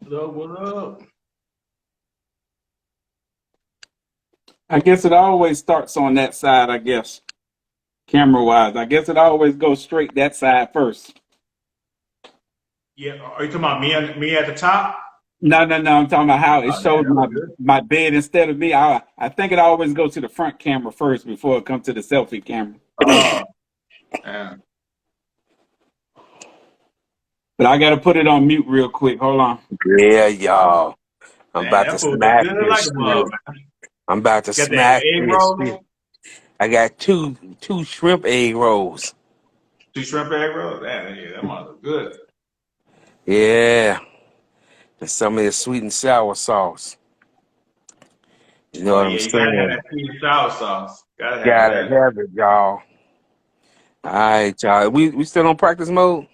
What up? What up? I guess it always starts on that side, I guess, camera wise. I guess it always goes straight that side first. Yeah, are you talking about me at the top? No. I'm talking about how it Oh, damn, shows that was good. my bed instead of me. I think it always goes to the front camera first before it comes to the selfie camera. Oh, man. But I got to put it on mute real quick. Hold on. Yeah, y'all. I'm Man, about to that food look smack good like this a mug, shit. man. I'm about to Got that smack egg this shit. roll? I got two shrimp egg rolls. Two shrimp egg rolls? Yeah, that mug look good. Yeah. And some of this sweet and sour sauce. You know Oh, what I'm yeah, you gotta have saying? that sweet and sour sauce. Gotta have Gotta that. have it, y'all. All right, y'all. We still on practice mode?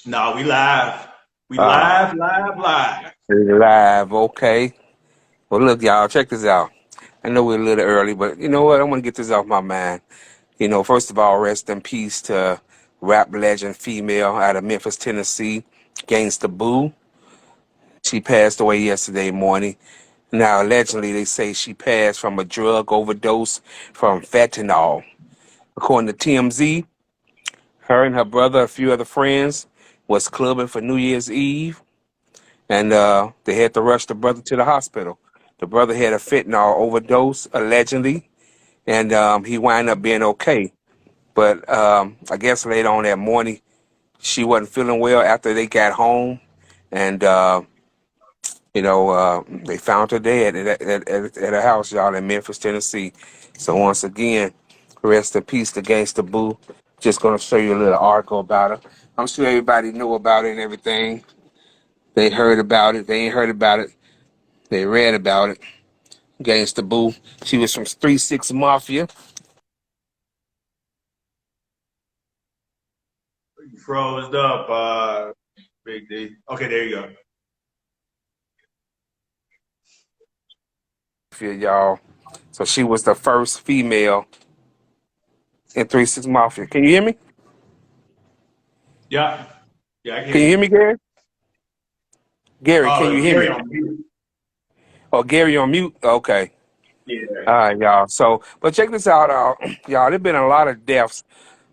No, we live. We Ah, live. we live. Okay. Well, look, y'all, check this out. I know we're a little early, but you know what? I want to get this off my mind. First of all, rest in peace to rap legend female out of Memphis, Tennessee, Gangsta Boo. She passed away yesterday morning. Now, allegedly, they say she passed from a drug overdose from fentanyl. According to TMZ, her and her brother, a few other friends, was clubbing for New Year's Eve, and they had to rush the brother to the hospital. The brother had a fentanyl overdose, allegedly, and he wound up being okay. But I guess later on that morning, she wasn't feeling well after they got home, and they found her dead at a house, y'all, in Memphis, Tennessee. So once again, rest in peace to Gangsta Boo. Just gonna show you a little article about her. I'm sure everybody know about it and everything. They heard about it. They ain't heard about it. They read about it. Gangsta Boo. She was from 3 6 Mafia. You froze up, Big D. Okay, there you go. Y'all. So she was the first female in 3 6 Mafia. Can you hear me? Yeah. Yeah, I can hear Can you you. hear me, Gary? Gary, can you hear Gary me? on mute. Oh, Gary on mute? Okay. Yeah. All right, y'all. So, but check this out, y'all. There's been a lot of deaths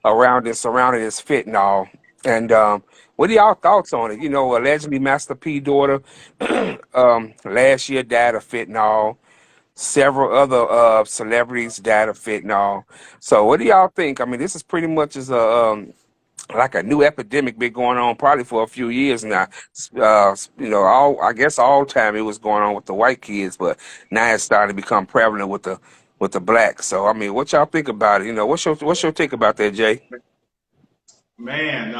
around and surrounding this fentanyl. And what are y'all thoughts on it? Allegedly Master P daughter last year died of fentanyl. Several other celebrities died of fentanyl. So what do y'all think? I mean, this is pretty much as a like a new epidemic been going on probably for a few years now. All I guess all time it was going on with the white kids, but now it's starting to become prevalent with the blacks. So I mean, what y'all think about it? What's your take about that, Jay? Man,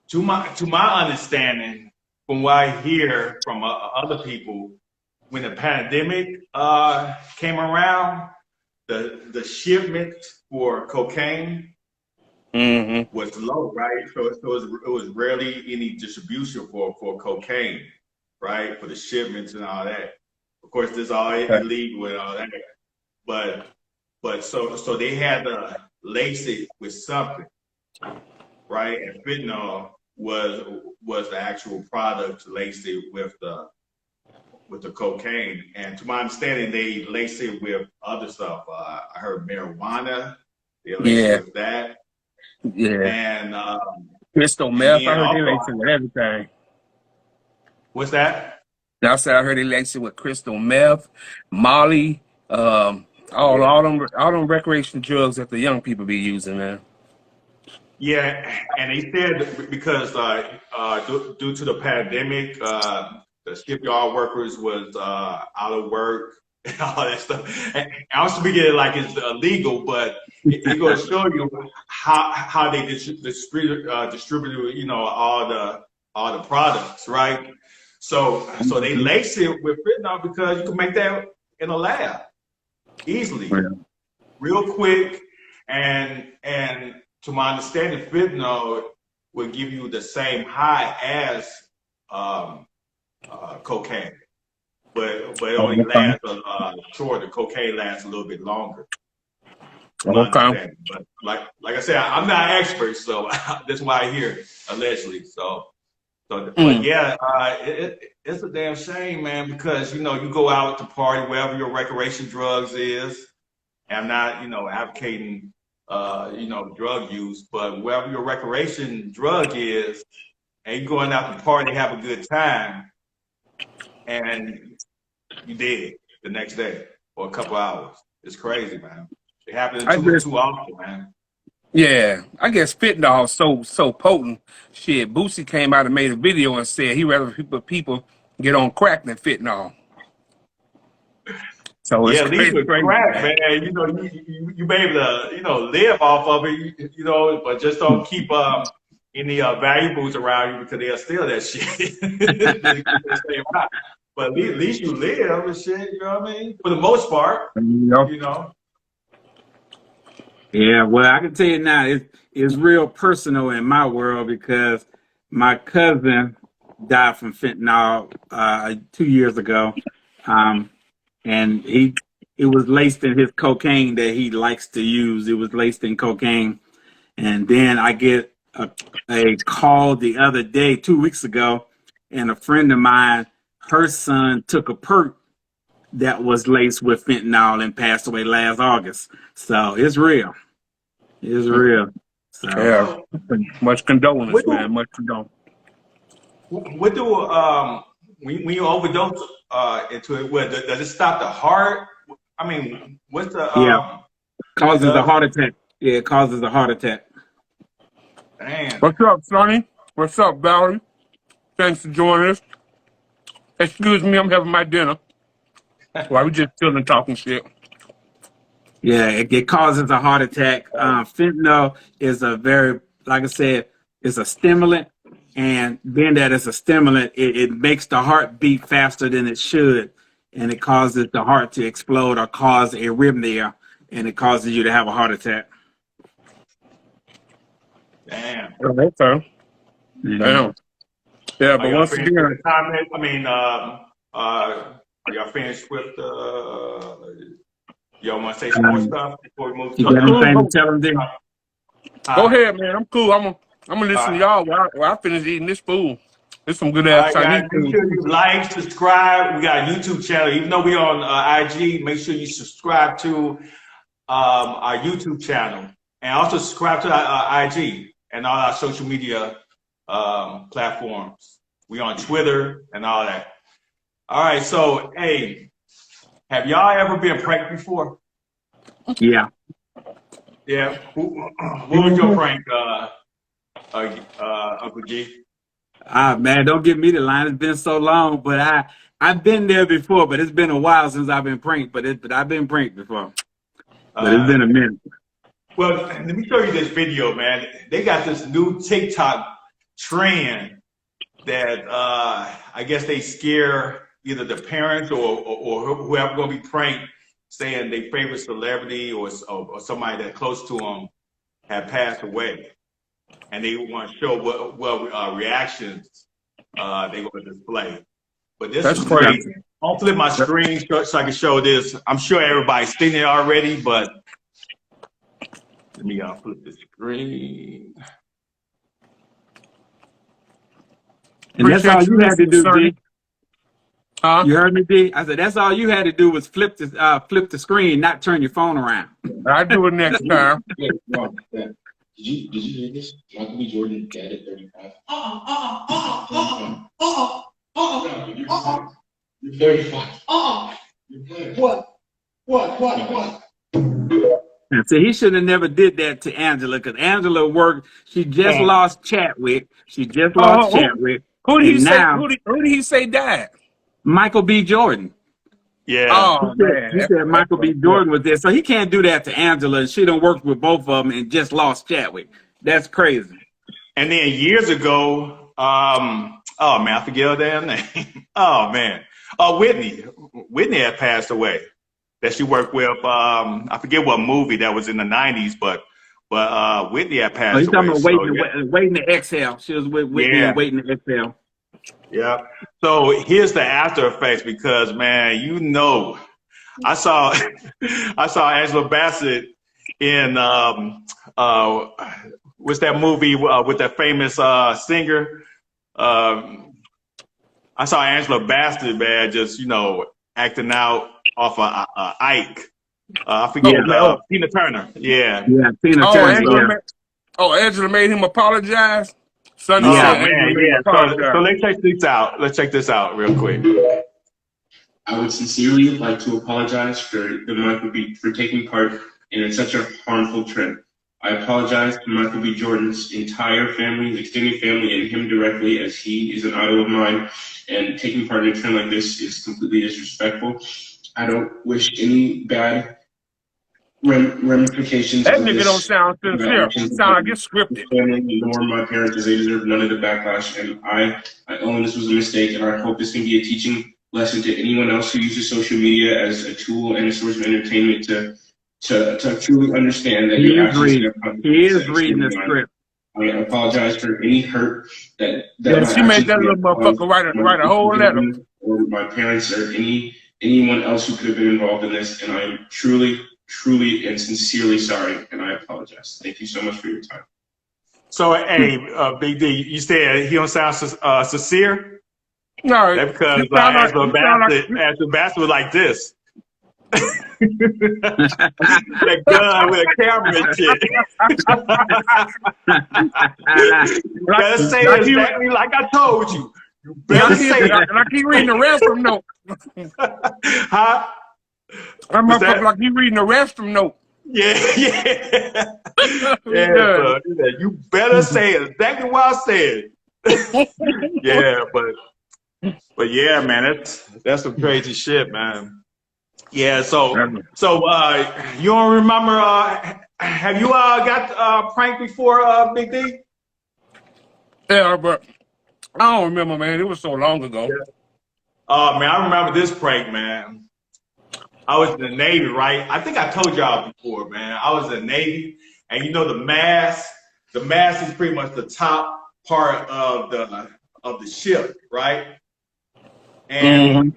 to my understanding, from what I hear from other people, when the pandemic came around, the shipment for cocaine Mm-hmm. was low, right? So it was rarely any distribution for cocaine, right? For the shipments and all that. Of course, this all Okay. illegal and all that, but so they had to lace it with something, right? And fentanyl was the actual product laced it with the cocaine. And to my understanding, they lace it with other stuff. I heard marijuana. They lace it Yeah, with that, yeah. and Crystal and meth. I then heard they also, laced it with everything. what's that? I said I heard they laced it with crystal meth, Molly, all Yeah, all them recreational drugs that the young people be using, man. yeah. And they said because due to the pandemic, the shipyard workers was out of work and all that stuff. And I was speaking like it's illegal, but it going to show you how they distribute all the products, right? So they Mhm. lace it with fentanyl because you can make that in a lab easily, Yeah. real quick, and to my understanding, fentanyl will give you the same high as um, cocaine, but it Oh, only okay. lasts shorter. Cocaine lasts a little bit longer, to my Okay. understanding. But like I said, I'm not an expert, so that's why I hear allegedly. So So, but yeah, it's a damn shame, man, because, you know, you go out to party, wherever your recreation drugs is. And I'm not, you know, advocating, you know, drug use, but wherever your recreation drug is, and you're going out to party, have a good time, and you dead the next day or a couple hours. It's crazy, man. It happens too often, man. Yeah, I guess fentanyl is so potent. Shit, Boosie came out and made a video and said he rather people get on crack than fentanyl. So it's Yeah, at least with crazy, crack, man. You know, you be able to, you know, live off of it, you know, but just don't keep any valuables around you because they'll steal that shit. But at least you live and shit, you know what I mean? For the most part, you know. Yeah, well, I can tell you now, it's real personal in my world because my cousin died from fentanyl 2 years ago, and it was laced in his cocaine that he likes to use. It was laced in cocaine, and then I get a call the other day, 2 weeks ago, and a friend of mine, her son took a perk that was laced with fentanyl and passed away last August. So it's real. It's real. So, yeah. Much condolence, man. Much condolence. What do when you overdose into it? What does it stop the heart? I mean, what's the causes a heart attack? Yeah, it causes a heart attack. Damn. What's up, Sonny? What's up, Valerie? Thanks for joining us. Excuse me, I'm having my dinner. While we just chilling talking shit. Yeah, it causes a heart attack. Fentanyl is a very, like I said, it's a stimulant. And being that it's a stimulant, it makes the heart beat faster than it should. And it causes the heart to explode or cause arrhythmia. And it causes you to have a heart attack. Damn. Okay. Damn. Yeah, but once again, I mean, are y'all finished with y'all want to say some more stuff before we move to tell them then? Go ahead, man. I'm cool. I'm gonna listen to y'all while I finish eating this food. It's some good ass Chinese food. Make sure you like, subscribe. We got a YouTube channel. Even though we're on IG, make sure you subscribe to our YouTube channel and also subscribe to our IG and all our social media platforms. We on Twitter and all that. All right, so hey, have y'all ever been pranked before? Yeah. Yeah. What was your prank, Uncle G? Man, don't give me the line. It's been so long, but I've been there before, but it's been a while since I've been pranked. But I've been pranked before. But it's been a minute. Well, let me show you this video, man. They got this new TikTok trend that I guess they scare either the parents or whoever gonna be pranked, saying their favorite celebrity or somebody that close to them had passed away, and they want to show what reactions they going to display. But this is crazy. I'll flip my screen so I can show this. I'm sure everybody's seen it already, but let me flip the screen. And that's all you had to do, D. You heard me, D? I said that's all you had to do was flip the screen, not turn your phone around. I'll do it next time. Did you hear this? Michael B. Jordan dead at 35. You're 35. What? And so he should have never did that to Angela, because Angela worked. She just lost Chadwick. Who did he say died? Michael B. Jordan. Yeah. Oh, man. He said Michael B. Jordan was there. So he can't do that to Angela. And she done worked with both of them and just lost Chadwick. That's crazy. And then years ago, oh man, I forget her damn name. Oh man. Whitney. Whitney had passed away. That she worked with, I forget what movie that was in the 90s, but Whitney had passed away. He's talking about waiting to exhale. She was with Whitney and waiting to exhale. Yeah. So here's the after effects, because man, you know, I saw Angela Bassett in what's that movie with that famous singer? I saw Angela Bassett, man, just acting out off of Ike. I forget Tina Turner. Yeah. Yeah, Tina Oh, Turner. Angela, Yeah. Angela made him apologize. Sonny Oh said man, Angela made him yeah. apologize. So let's check this out. Let's check this out real quick. I would sincerely like to apologize for the Michael B. for taking part in such a harmful trend. I apologize to Michael B. Jordan's entire family, his extended family, and him directly, as he is an idol of mine, and taking part in a trend like this is completely disrespectful. I don't wish any bad ramifications. That of nigga this don't sound sincere. He sound like it's scripted. Family, nor my parents, as they deserve none of the backlash. And I own this was a mistake, and I hope this can be a teaching lesson to anyone else who uses social media as a tool and a source of entertainment to truly understand that He is reading the script. I apologize for any hurt that She made that little motherfucker write a whole letter. Or my parents or anyone else who could have been involved in this, and I am truly and sincerely sorry, and I apologize. Thank you so much for your time. So, hey, Big D, you said he don't sound sincere? No, that's because Angela Bassett was like this. That gun with a camera and shit. You better say it exactly like I told you. You better say it. And I keep reading the restroom note. Huh? I'm like he reading the restroom note. Yeah. Yeah, you better say it exactly what I said. Yeah, but yeah, man, that's some crazy shit, man. Yeah, so you don't remember? Have you got pranked before, Big D? Yeah, but I don't remember, man. It was so long ago. Oh man, I remember this prank, man. I was in the Navy, right? I think I told y'all before, man. I was in the Navy, and the mast. The mast is pretty much the top part of the ship, right? And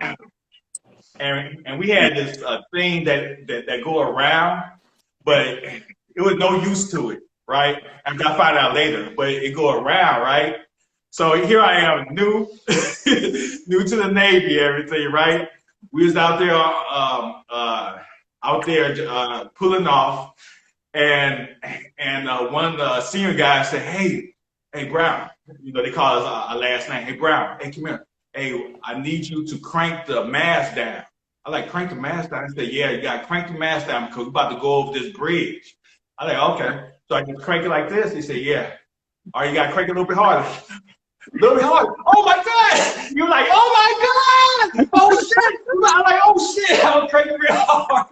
and we had this thing that go around, but it was no use to it, right? I found out later, but it go around, right? So here I am, new to the Navy, everything, right? We was out there pulling off, and one of the senior guys said, "Hey, Brown," they call us our last name. "Hey, Brown, hey, come here. Hey, I need you to crank the mast down." I like, crank the mast down. He said, "Yeah, you got to crank the mast down because we're about to go over this bridge." I like, okay. So I can crank it like this. He said, "Yeah." All right, you got to crank it a little bit harder. A little bit harder. Oh my God. You're like, oh my God. Oh shit. I'm like, oh shit. I was cranking real hard.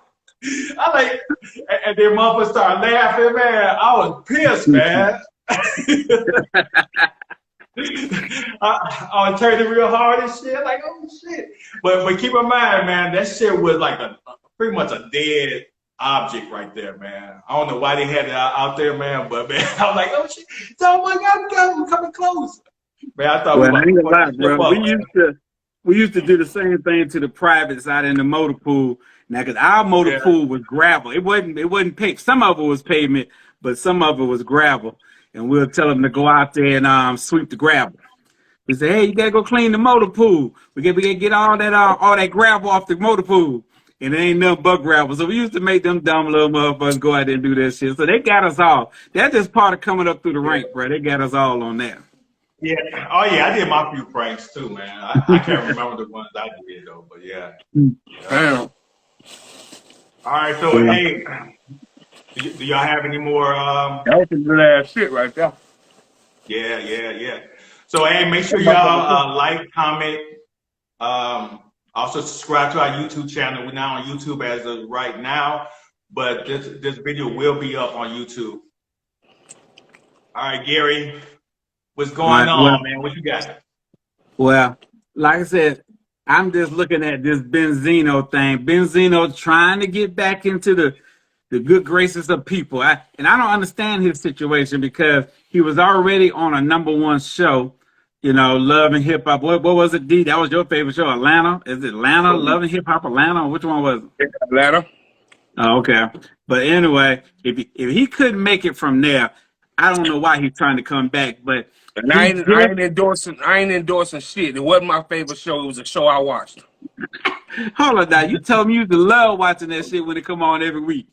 I like, and then motherfuckers started laughing, man. I was pissed, man. I was turning real hard and shit. Like, oh shit. But keep in mind, man, that shit was like pretty much a dead object right there, man. I don't know why they had it out there, man, but man, I was like, oh shit. Oh my God, we're coming close. Man, I thought we used to do the same thing to the privates out in the motor pool. Now, because our motor pool was gravel, it wasn't paved. Some of it was pavement, but some of it was gravel. And we'll tell them to go out there and sweep the gravel. We say, hey, you gotta go clean the motor pool. We gotta get all that gravel off the motor pool. And it ain't nothing but gravel. So we used to make them dumb little motherfuckers go out there and do that shit. So they got us all. That's just part of coming up through the rank, bro. They got us all on that. Yeah. Oh yeah, I did my few pranks too, man. I can't remember the ones I did though, but yeah. Damn. All right, so hey, do y'all have any more? That was some good ass shit right there. Yeah. So hey, make sure y'all like, comment, also subscribe to our YouTube channel. We're now on YouTube as of right now, but this video will be up on YouTube. All right, Gary, what's going on, man? What you got? Well, like I said, I'm just looking at this Benzino thing. Benzino trying to get back into the good graces of people. I don't understand his situation because he was already on a #1 show, Love and Hip Hop. What was it, D? That was your favorite show, Atlanta? Is it Atlanta? Love and Hip Hop Atlanta? Which one was it? Atlanta. Oh, okay. But anyway, if he couldn't make it from there, I don't know why he's trying to come back. But And I ain't endorsing shit. It wasn't my favorite show. It was a show I watched. Hold on now. You told me you used to love watching that shit when it come on every week.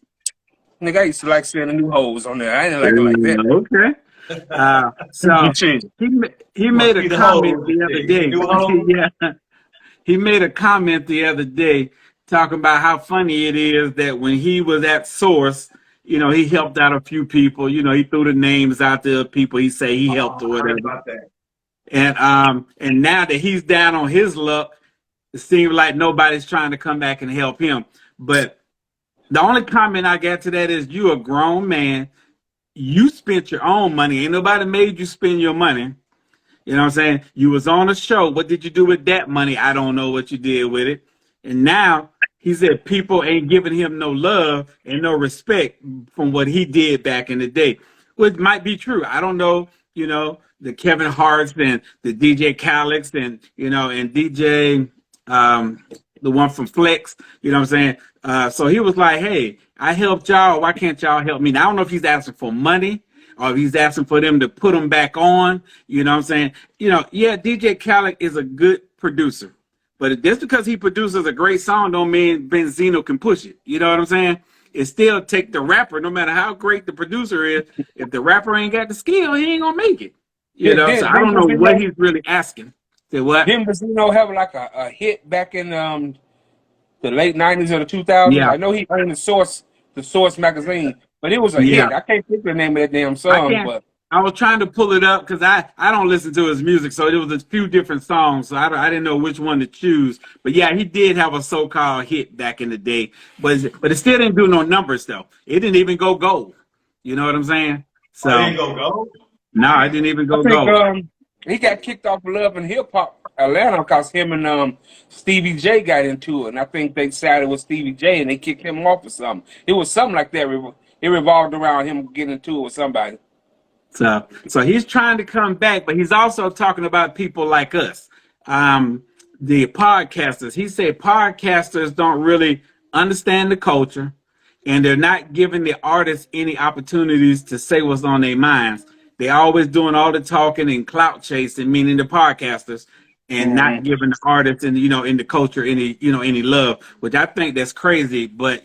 Nigga, I used to like seeing the new hoes on there. I didn't like it like that. Okay. So he made a comment the other day. Yeah. He made a comment the other day talking about how funny it is that when he was at Source, you know, he helped out a few people. You know, he threw the names out there of people he say he helped or whatever. About that. And now that he's down on his luck, it seems like nobody's trying to come back and help him. But the only comment I got to that is you a grown man. You spent your own money. Ain't nobody made you spend your money. You know what I'm saying? You was on a show. What did you do with that money? I don't know what you did with it. And now he said people ain't giving him no love and no respect from what he did back in the day, which might be true. I don't know, you know, the Kevin Harts and the DJ Khaled's and, you know, and DJ, the one from Flex, you know what I'm saying? So he was like, hey, I helped y'all. Why can't y'all help me? Now, I don't know if he's asking for money or if he's asking for them to put him back on. You know what I'm saying? You know, yeah, DJ Khaled is a good producer. But just because he produces a great song don't mean Benzino can push it. You know what I'm saying? It still take the rapper, no matter how great the producer is, if the rapper ain't got the skill, he ain't going to make it. You know, so I don't know what he's really asking. Say what? Didn't Benzino have like a hit back in the late 90s or the 2000s? Yeah. I know he earned the Source magazine, but it was a hit. I can't think of the name of that damn song. But I was trying to pull it up because I don't listen to his music, so there was a few different songs, so I didn't know which one to choose. But yeah, he did have a so-called hit back in the day, but it still didn't do no numbers though. It didn't even go gold. You know what I'm saying? So it didn't go gold? No, it didn't even go gold. He got kicked off of Love and Hip Hop Atlanta because him and Stevie J got into it, and I think they sided with Stevie J and they kicked him off or something. It was something like that. It revolved around him getting into it with somebody. So he's trying to come back, but he's also talking about people like us, the podcasters. He said podcasters don't really understand the culture, and they're not giving the artists any opportunities to say what's on their minds. They're always doing all the talking and clout chasing, meaning the podcasters, and not giving the artists and in the culture any love, which I think that's crazy. But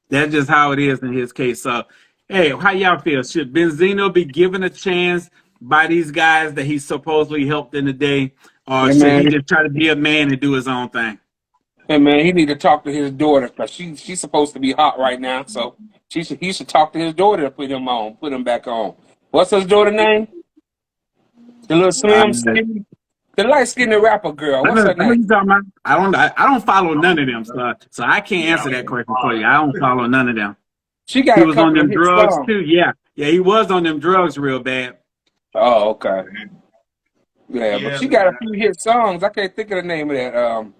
that's just how it is in his case. So. Hey, how y'all feel? Should Benzino be given a chance by these guys that he supposedly helped in the day, or should he just try to be a man and do his own thing? Hey man, he need to talk to his daughter because she's supposed to be hot right now. So he should talk to his daughter to put him back on. What's his daughter's name? The little slim, skinny, the light skinned rapper girl. What's her name? I don't follow none of them, so I can't answer that question for you. I don't follow none of them. He was on them drugs too. Yeah, he was on them drugs real bad. Oh, okay. Yeah, but she got a few hit songs. I can't think of the name of that.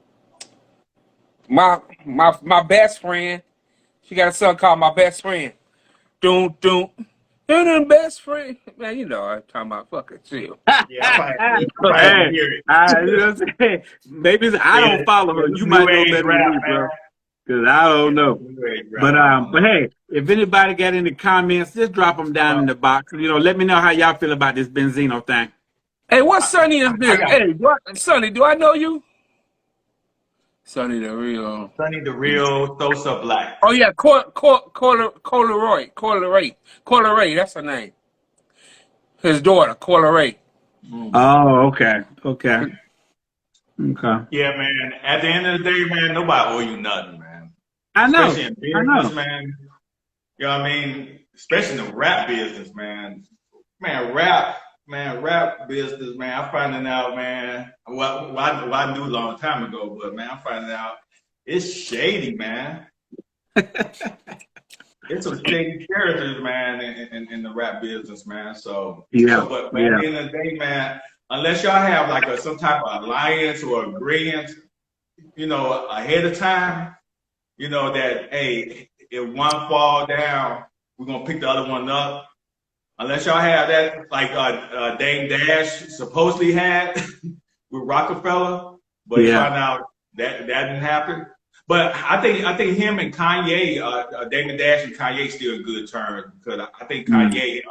My best friend. She got a song called My Best Friend. Doom. You're the best friend. Man, you know I'm talking about fucking chill. Yeah, I might hear it. You know what I'm saying? Maybe I don't follow her. You might know better than me, bro. Because I don't know. But hey, if anybody got any comments, just drop them down in the box. Let me know how y'all feel about this Benzino thing. Hey, what Sonny is this? Hey, Sonny, do I know you? Sonny the real Sosa Black. Oh yeah, Cola Ray, that's her name. His daughter, Cola Ray. Oh, okay. Yeah, man. At the end of the day, man, nobody owe you nothing, man. I know. Especially in business, man. You know what I mean? Especially in the rap business, man. Rap business, man. I'm finding out, man. Well, I knew a long time ago, but man, I'm finding out it's shady, man. It's some shady characters, man, in the rap business, man. But at the end of the day, man, unless y'all have like some type of alliance or agreement, ahead of time, that hey, if one fall down, we're gonna pick the other one up. Unless y'all have that, like Dame Dash supposedly had with Rockefeller, but you found out that didn't happen. But I think him and Kanye, Damon Dash and Kanye still in good terms because I think Kanye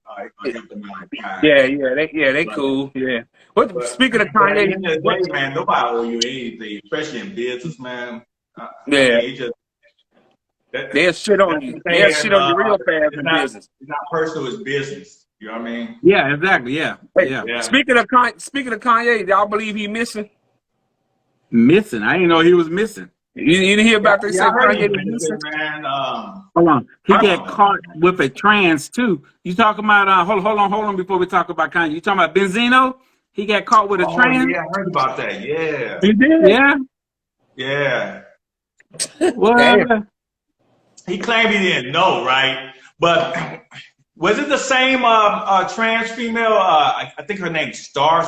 helped them out. They cool. Yeah. What? Speaking of Kanye, at the end of the day, man, nobody owe you anything, especially in business, man. Yeah. I mean, they'll shit on you. They'll shit on you real fast in business. It's not personal, it's business. You know what I mean? Yeah, exactly. Yeah. Hey, Yeah. Speaking of Kanye, y'all believe he missing? Missing. I didn't know he was missing. You didn't hear about this? Yeah, Kanye was missing? man. Hold on. He got caught with a trans too. You talking about hold on before we talk about Kanye. You talking about Benzino? He got caught with a trans? Yeah, I heard about that. Yeah. He did? Yeah. Yeah. Well, he claimed he didn't know, right? But was it the same trans female? I think her name's Star.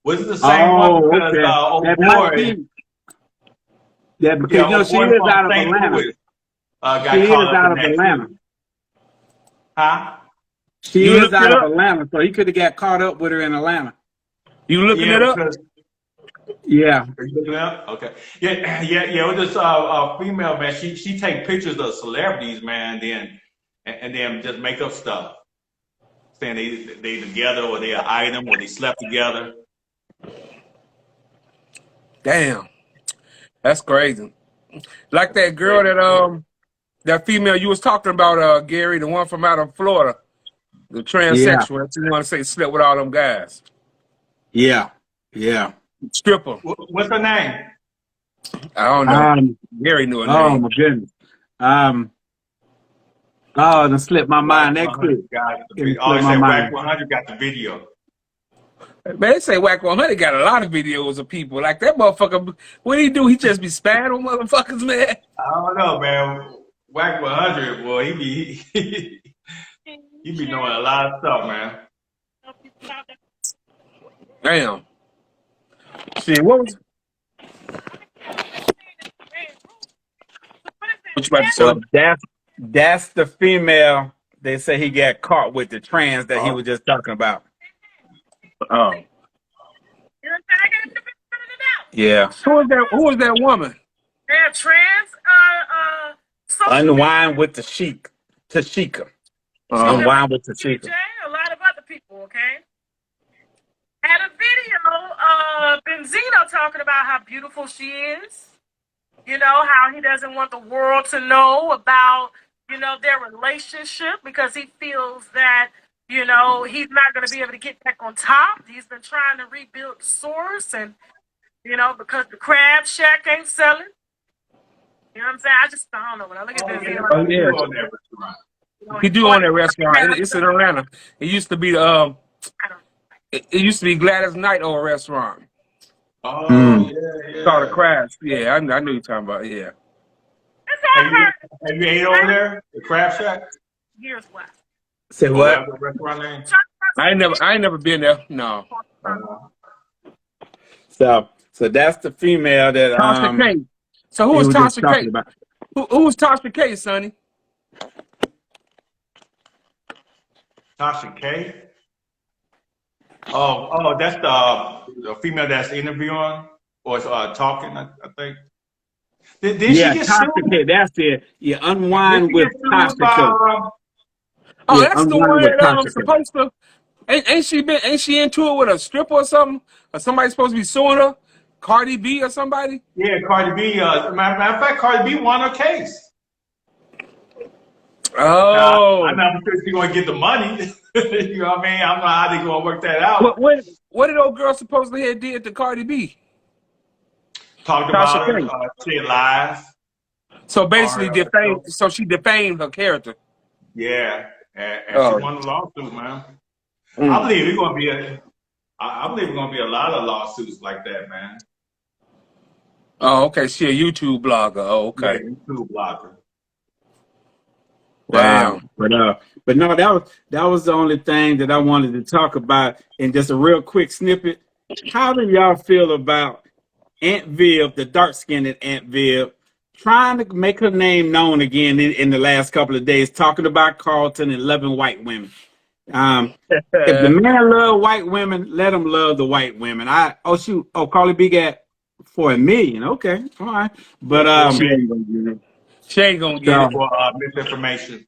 Was it the same one? Because that might be. Yeah, because she is out of Atlanta. She is out of Atlanta. Huh? She is out of Atlanta, so he could have got caught up with her in Atlanta. You looking it up? Yeah. Are you looking it up? Okay. Yeah. With this female, man, she take pictures of celebrities, man, and then just make up stuff, saying they together or they an item or they slept together. Damn, that's crazy. Like that girl that female you was talking about, Gary, the one from out of Florida, the transsexual. You want to say slept with all them guys? Yeah. Stripper. What's her name? I don't know. Gary knew her name. Oh my goodness. It slipped my mind that quick. Wack 100 got the video. Man, they say Wack 100 got a lot of videos of people. Like that motherfucker, what he do? He just be spatting on motherfuckers, man. I don't know, man. Wack 100, boy, he be knowing a lot of stuff, man. Damn. See, what was... What you about to say? So that's the female they say he got caught with, the trans that he was just talking about. Oh. Yeah. Who is that woman? They're trans. Unwind with the Tashika. Unwind with Tashika. A lot of other people. Okay. Had a video of Benzino talking about how beautiful she is. You know, how he doesn't want the world to know about, their relationship because he feels that, he's not going to be able to get back on top. He's been trying to rebuild the source and, because the crab shack ain't selling. You know what I'm saying? I don't know. When I look at Benzino. Oh, yeah. He do own that restaurant. It's in Atlanta. It used to be it used to be Gladys Knight old restaurant. Oh, yeah. Called a Crash. Yeah, I knew you're talking about. Yeah. Have you ate over there? The Crab Shack? Here's what. Say what? Restaurant name? I ain't never been there. No. So that's the female that Tasha K. So who was Tasha K? Who was Tasha K, Sonny? Tasha K? Oh, that's the female that's interviewing or talking, I think. Did she get Tasha sued? K, that's it. Yeah, Unwind with Tasha K. That's the one that supposed to. Ain't she into it with a stripper or something? Or somebody supposed to be suing her? Cardi B or somebody? Yeah, Cardi B. Matter of fact, Cardi B won her case. Oh, I'm not sure she's gonna get the money. You know what I mean? I don't know how they gonna work that out. What did old girl supposedly have did to Cardi B? Talked about her, said lies. So basically, she defamed her character. Yeah, and she won the lawsuit, man. I believe it's gonna be a lot of lawsuits like that, man. Oh, okay. She a YouTube blogger. Oh, okay. Yeah, YouTube blogger. Wow. But no, that was the only thing that I wanted to talk about in just a real quick snippet. How do y'all feel about Aunt Viv, the dark-skinned Aunt Viv, trying to make her name known again in the last couple of days, talking about Carlton and loving white women? If the men love white women, let them love the white women. Carly B got for $1 million. Okay, all right. But She ain't gonna get it. She ain't gonna get so, it. For misinformation.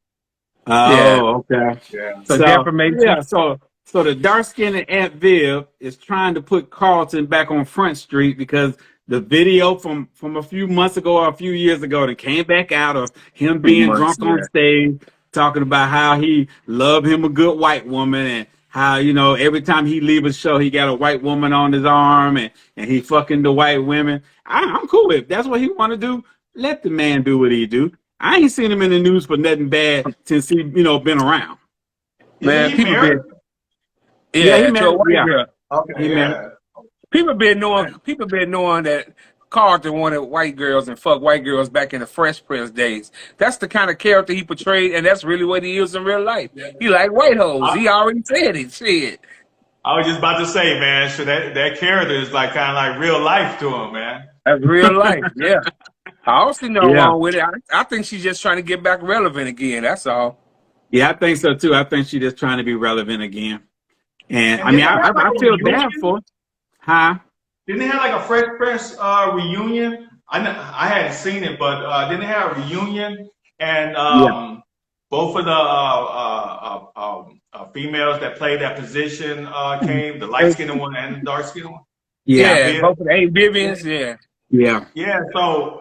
Yeah. okay. Yeah. So So defamation. yeah, so the dark skinned Aunt Viv is trying to put Carlton back on Front Street because the video from a few months ago or a few years ago that came back out of him being Months, drunk on yeah. stage, talking about how he loved him a good white woman and how, every time he leave a show, he got a white woman on his arm and he fucking the white women. I'm cool with it. If that's what he want to do. Let the man do what he do. I ain't seen him in the news for nothing bad since he, been around. Man, Isn't he people married? been Yeah, he to a married- white yeah. girl. Okay, He yeah. married. People been knowing that Carlton wanted white girls and fuck white girls back in the Fresh Prince days. That's the kind of character he portrayed, and that's really what he is in real life. He like white hoes. He already said it. Shit. I was just about to say, man, so that character is like kind of like real life to him, man. That's real life. Yeah. I don't see no Yeah. wrong with it. I think she's just trying to get back relevant again. That's all. Yeah, I think so too. I think she's just trying to be relevant again. And I And mean, didn't they have like I a feel reunion? bad for her. Huh? Didn't they have like a Fresh Prince reunion? I hadn't seen it, but didn't they have a reunion? And both of the females that played that position came, the light skinned one and the dark skinned one. Yeah. Both of the Aunt Vivians. Yeah. Yeah. Yeah, so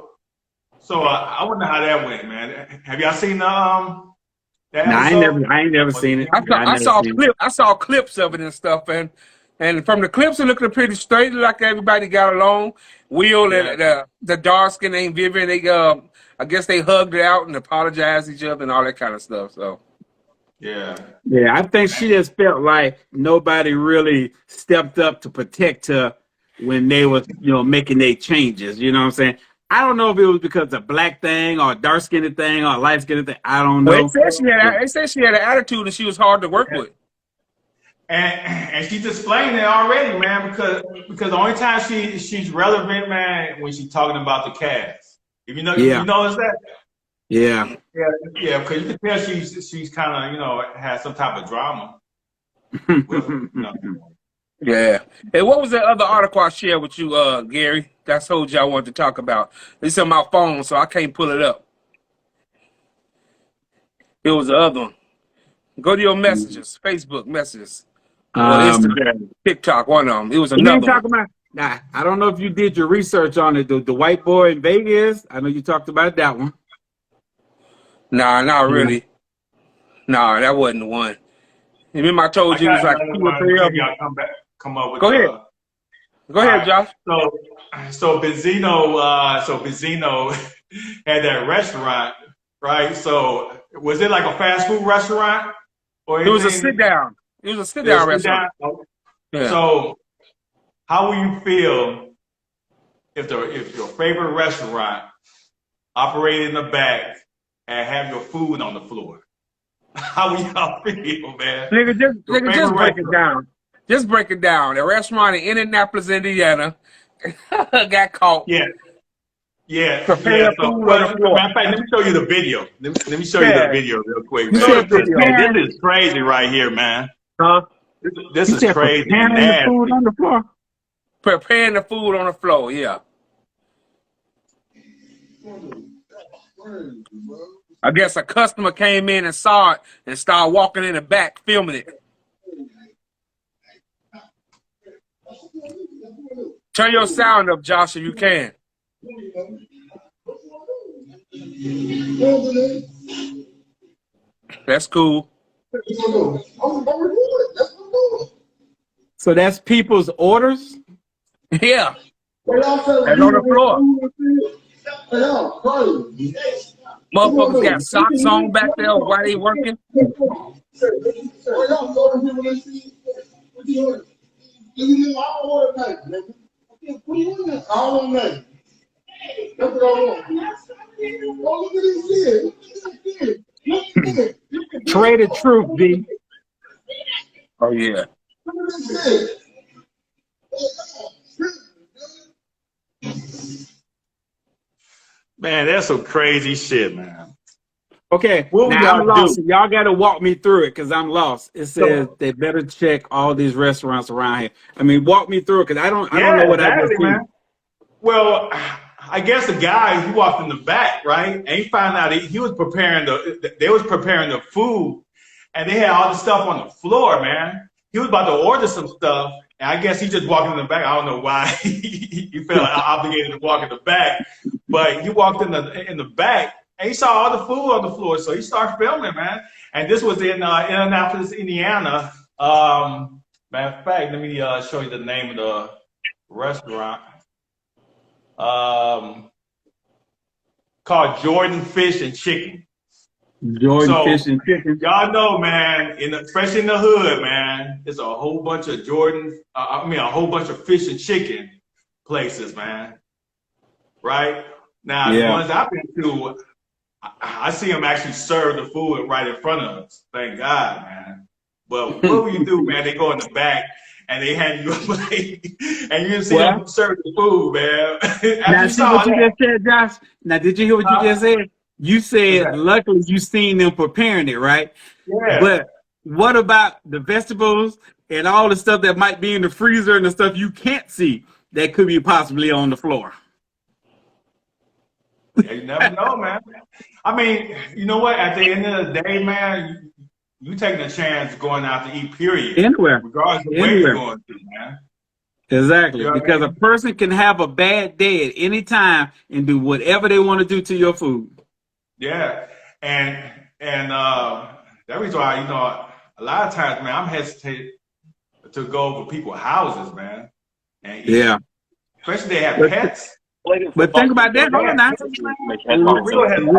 I wonder how that went, man. Have y'all seen that No, episode? I ain't never seen it. I saw clips of it and stuff, and from the clips it looked pretty straight, like everybody got along. Will and the dark skin Aunt Vivian, they I guess they hugged it out and apologized to each other and all that kind of stuff. So Yeah. Yeah, I think she just felt like nobody really stepped up to protect her when they was, making their changes. You know what I'm saying? I don't know if it was because of black thing or dark skinned thing or light skinned thing. I don't know. Well, they said she had an attitude and she was hard to work with. And she's displaying it already, man, because the only time she's relevant, man, when she's talking about the cast. If you notice that? Yeah. Yeah, because you can tell she's kind of, has some type of drama. Yeah. Hey, what was that other article I shared with you, Gary? That's what y'all wanted to talk about. It's on my phone, so I can't pull it up. It was the other one. Go to your messages, Facebook messages, or Instagram, TikTok, one of them. It was You another ain't one. talking about. Nah, I don't know if you did your research on it. The white boy in Vegas. I know you talked about that one. Nah, not really. Nah, that wasn't the one. Remember I told you it was like 2 or 3 of them. Y'all come up with. Go ahead. Go ahead, Josh. So Benzino had that restaurant, right? So was it like a fast food restaurant? Or It was a sit down. It was a sit down restaurant. Yeah. So how will you feel if your favorite restaurant operated in the back and have your food on the floor? How will y'all feel, man? Nigga, just break it down. Just break it down. The restaurant in Indianapolis, Indiana, got caught. Yeah. Prepare food on the floor. Matter of fact, let me show you the video. Let me show you the video real quick, man. Show the video. Man, this is crazy right here, man. Huh? This is crazy. Preparing the food on the floor. Preparing the food on the floor, yeah. I guess a customer came in and saw it and started walking in the back filming it. Turn your sound up, Josh, if you can. That's cool. So that's people's orders. Yeah. And on the floor. Motherfuckers got socks on back there while they working. Trade the truth, B. Oh, yeah. Man, that's some crazy shit, man. Okay, What would now I'm y'all lost. do? Y'all got to walk me through it because I'm lost. It says they better check all these restaurants around here. I mean, walk me through it because I don't know what I just seen. man. Well, I guess the guy, he walked in the back, right? And he found out he was preparing they was preparing the food, and they had all the stuff on the floor, man. He was about to order some stuff, and I guess he just walked in the back. I don't know why he felt obligated to walk in the back, but he walked in the back, and he saw all the food on the floor, so he started filming, man. And this was in Indianapolis, Indiana. Matter of fact, let me show you the name of the restaurant. Called Jordan Fish and Chicken. Jordan Fish and Chicken. Y'all know, man, especially in the hood, man, there's a whole bunch of a whole bunch of fish and chicken places, man. Right? Now, the ones I've been to, I see them actually serve the food right in front of us. Thank God, man. But what will you do, man? They go in the back and they hand you a plate, and you see them serve the food, man. Now, see what you just said, Josh? Now, did you hear what you just said? You said, luckily, you seen them preparing it, right? Yeah. But what about the vegetables and all the stuff that might be in the freezer and the stuff you can't see that could be possibly on the floor? Yeah, you never know, man. I mean, you know what? At the end of the day, man, you taking a chance going out to eat, period. Anywhere. Regardless of where you're going to, man. Exactly. You know because a person can have a bad day at any time and do whatever they want to do to your food. Yeah. And that reason why, a lot of times, man, I'm hesitant to go over people's houses, man. And eat. Yeah. Especially they have pets. But think about that. Hold on now.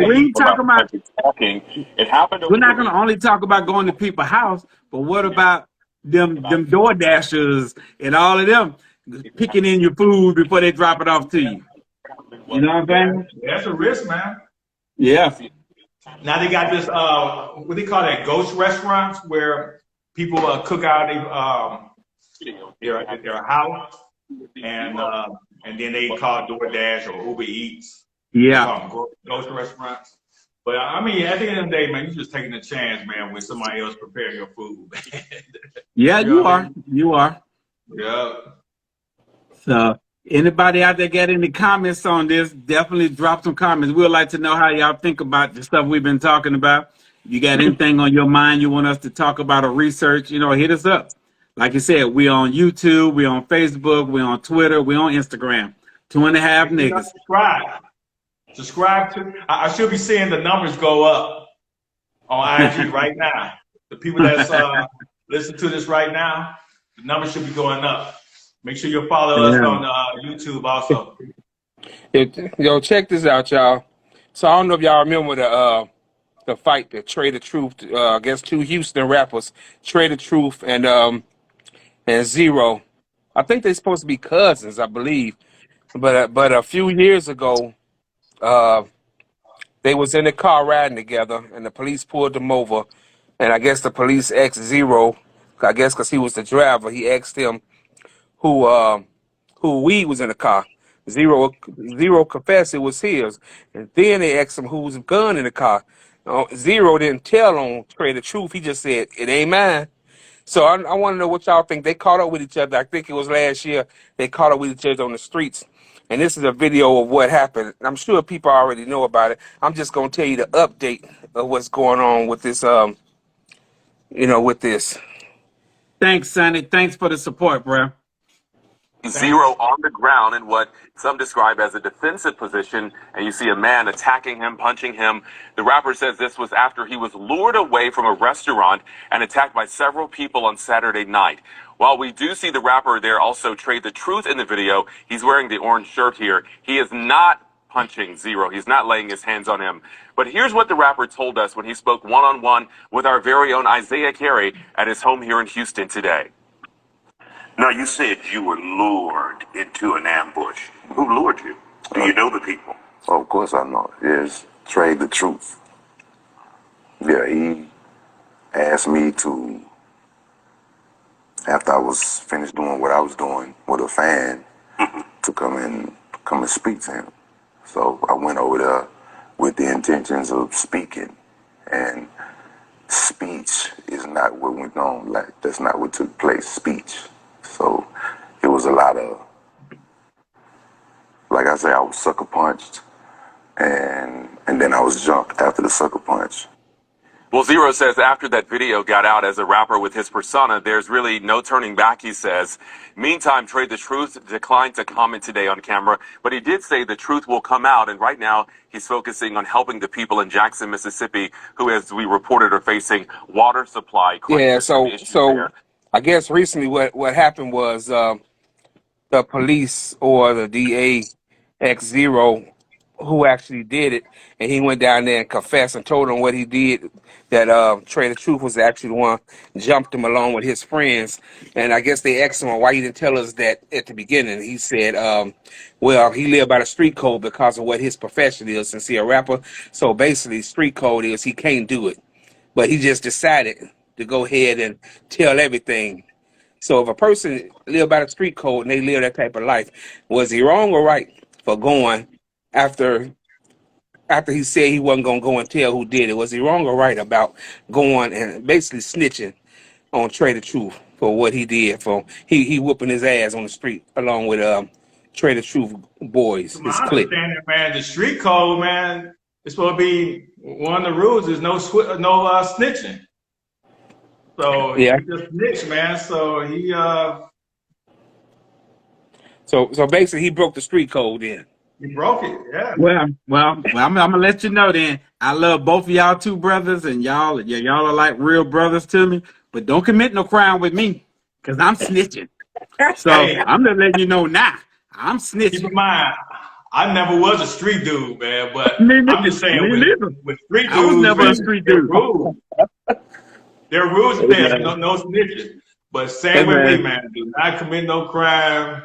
We ain't talking about talking. It happened. We're not going to only talk about going to people's house, but what about them door dashers and all of them picking in your food before they drop it off to you? You know what I'm saying? That's a risk, man. Yeah. Now they got this what they call that, ghost restaurants, where people cook out their house and then they call DoorDash or Uber Eats. Yeah. Ghost restaurants. But I mean, at the end of the day, man, you're just taking a chance, man, when somebody else preparing your food. Yeah, you are. You are. Yeah. So anybody out there got any comments on this, definitely drop some comments. We'd like to know how y'all think about the stuff we've been talking about. If you got anything on your mind you want us to talk about or research, hit us up. Like you said, we on YouTube, we on Facebook, we on Twitter, we on Instagram. 2.5 niggas. Subscribe to. I should be seeing the numbers go up on IG right now. The people that's listening to this right now, the numbers should be going up. Make sure you follow us on YouTube also. Yo, check this out, y'all. So I don't know if y'all remember the fight that Trey the Truth against two Houston rappers, Trey the Truth and Zero. I think they're supposed to be cousins, I believe. But a few years ago, they was in the car riding together, and the police pulled them over. And I guess the police asked Zero, I guess because he was the driver, he asked him who weed was in the car. Zero confessed it was his. And then they asked him whose gun in the car. Zero didn't tell on Trey the Truth. He just said, it ain't mine. So I want to know what y'all think. They caught up with each other. I think it was last year. They caught up with each other on the streets. And this is a video of what happened. I'm sure people already know about it. I'm just going to tell you the update of what's going on with this, with this. Thanks, Sonny. Thanks for the support, bro. Zero on the ground in what some describe as a defensive position, and you see a man attacking him, punching him. The rapper says this was after he was lured away from a restaurant and attacked by several people on Saturday night. While we do see the rapper there also Trey the Truth in the video, he's wearing the orange shirt here. He is not punching Zero. He's not laying his hands on him. But here's what the rapper told us when he spoke one-on-one with our very own Isaiah Carey at his home here in Houston today. Now, you said you were lured into an ambush. Who lured you? Do you know the people? Oh, of course I know. It's Trey the Truth. Yeah, he asked me to, after I was finished doing what I was doing with a fan, to come and speak to him. So I went over there with the intentions of speaking, and speech is not what went on. Like, that's not what took place, speech. So it was a lot of, like I said, I was sucker punched, and then I was jumped after the sucker punch. Well, Zero says after that video got out as a rapper with his persona, there's really no turning back, he says. Meantime, Trey the Truth declined to comment today on camera, but he did say the truth will come out, and right now he's focusing on helping the people in Jackson, Mississippi, who, as we reported, are facing water supply crisis. Yeah, so I guess recently what happened was the police or the DA X Zero, who actually did it, and he went down there and confessed and told him what he did, that Trey the Truth was actually the one jumped him along with his friends. And I guess they asked him why he didn't tell us that at the beginning. He said, well, he lived by the street code because of what his profession is, since he's a rapper. So basically, street code is he can't do it. But he just decided to go ahead and tell everything. So if a person live by the street code and they live that type of life, was he wrong or right for going after he said he wasn't going to go and tell who did it? Was he wrong or right about going and basically snitching on Trey the Truth for what he did? For he whooping his ass on the street along with Trey the Truth boys, his clique. Understanding, man, the street code, man, it's supposed to be one of the rules is no snitching. So yeah, he just snitched, man. So he so basically he broke the street code then. He broke it, yeah. Well, I'm gonna let you know then. I love both of y'all two brothers, and y'all are like real brothers to me. But don't commit no crime with me, cause I'm snitching. So I'm just letting you know now. I'm snitching. Keep in mind, I never was a street dude, man. But I'm just saying, with street dudes, I was never a street dude. There are rules there, no snitching. But same with me, man. Do not commit no crime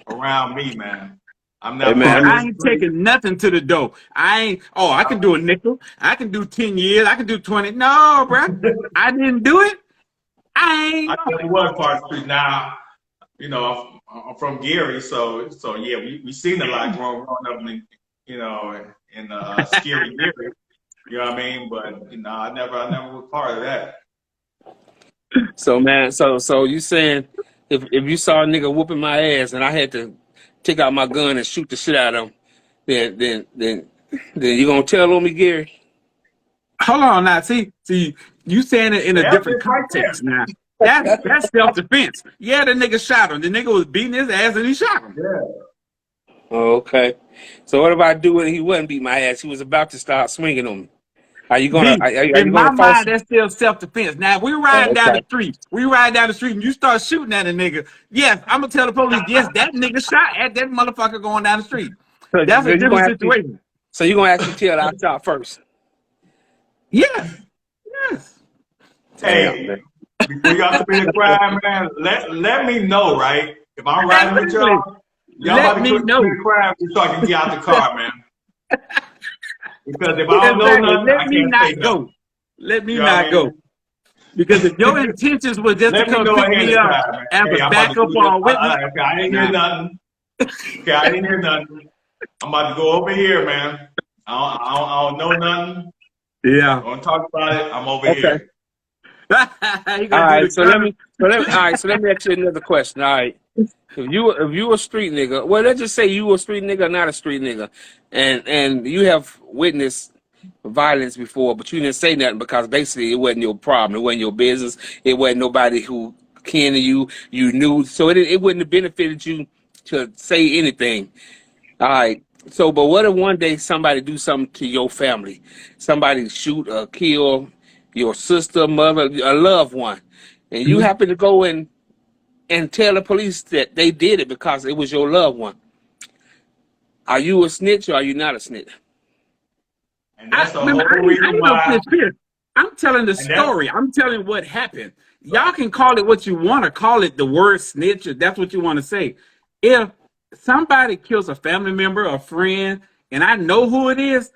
around me, man. I'm not. I ain't taking nothing to the door. I can do a nickel. I can do 10 years. I can do 20. No, bro. I didn't do it. I never was part of the street. Now, you know, I'm from Gary, so yeah, we seen a lot growing up in, you know, in scary Gary. You know what I mean? But you know, I never was part of that. So man, so you saying if you saw a nigga whooping my ass and I had to take out my gun and shoot the shit out of him, then you gonna tell on me, Gary? Hold on now. See, you saying it in a different context now. That's self-defense. Yeah, the nigga shot him. The nigga was beating his ass and he shot him. Yeah. Okay. So what if I do it and he wasn't beat my ass? He was about to start swinging on me. Are you gonna? In my mind, that's still self-defense. Now, if we riding down the street. We ride down the street and you start shooting at a nigga. Yes, I'm gonna tell the police. Yes, that nigga shot at that motherfucker going down the street. That's a different situation. So you gonna actually tell I shot first? Yes. Hey, before y'all commit a crime, man, let me know, right? If I'm riding with y'all about to commit a crime, so I can get out the car, man. Because if I don't know nothing, let me not go. Let me not go. Because if your intentions were just to come pick me up as a backup or a witness. Okay, I didn't hear nothing. I'm about to go over here, man. I don't know nothing. Yeah. I don't talk about it. I'm over here. All right, so let me ask you another question. All right. If you a street nigga, well, let's just say you a street nigga, not a street nigga, and you have witnessed violence before, but you didn't say nothing because basically it wasn't your problem, it wasn't your business, it wasn't nobody who kin to you, you knew, so it wouldn't have benefited you to say anything. All right. So, but what if one day somebody do something to your family, somebody shoot or kill your sister, mother, a loved one, and you happen to go and tell the police that they did it because it was your loved one? Are you a snitch or are you not a snitch? And that's the whole reason why. I'm telling the story. I'm telling what happened. Y'all can call it what you want to call it, the word snitch, if that's what you want to say. If somebody kills a family member, a friend, and I know who it is,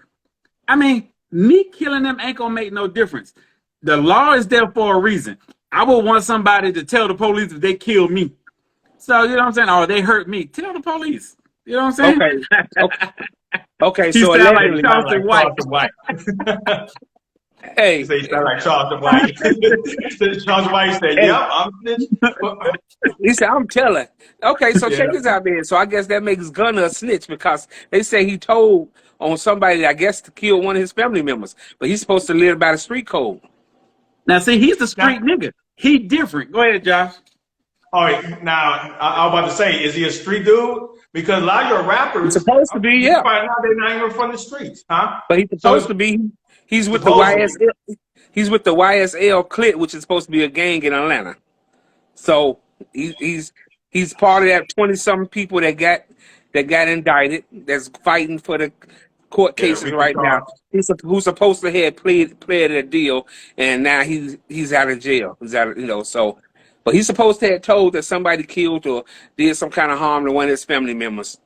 I mean, me killing them ain't gonna make no difference. The law is there for a reason. I would want somebody to tell the police if they kill me. So, you know what I'm saying? Or they hurt me. Tell the police. You know what I'm saying? Okay. He So sound like Charleston White. Hey, You say you sound like Charles White. Charles White said, hey, "Yep, I'm snitching." he said, I'm telling. Okay, so Yeah. check this out, man. So I guess that makes Gunner a snitch because they say he told on somebody, I guess, to kill one of his family members, but he's supposed to live by the street code. Now, see, he's the street nigga. He different. Go ahead, Josh. All right, now I was about to say, is he a street dude? Because a lot of your rappers, He's supposed to be, you yeah. find out they're not even from the streets, huh? But he's supposed to be. He's with the YSL. He's with the YSL clique, which is supposed to be a gang in Atlanta. So he's part of that 20-something people that got indicted. That's fighting for the court cases right now. Who's supposed to have played a deal, and now he's out of jail. He's out of, so. But he's supposed to have told that somebody killed or did some kind of harm to one of his family members.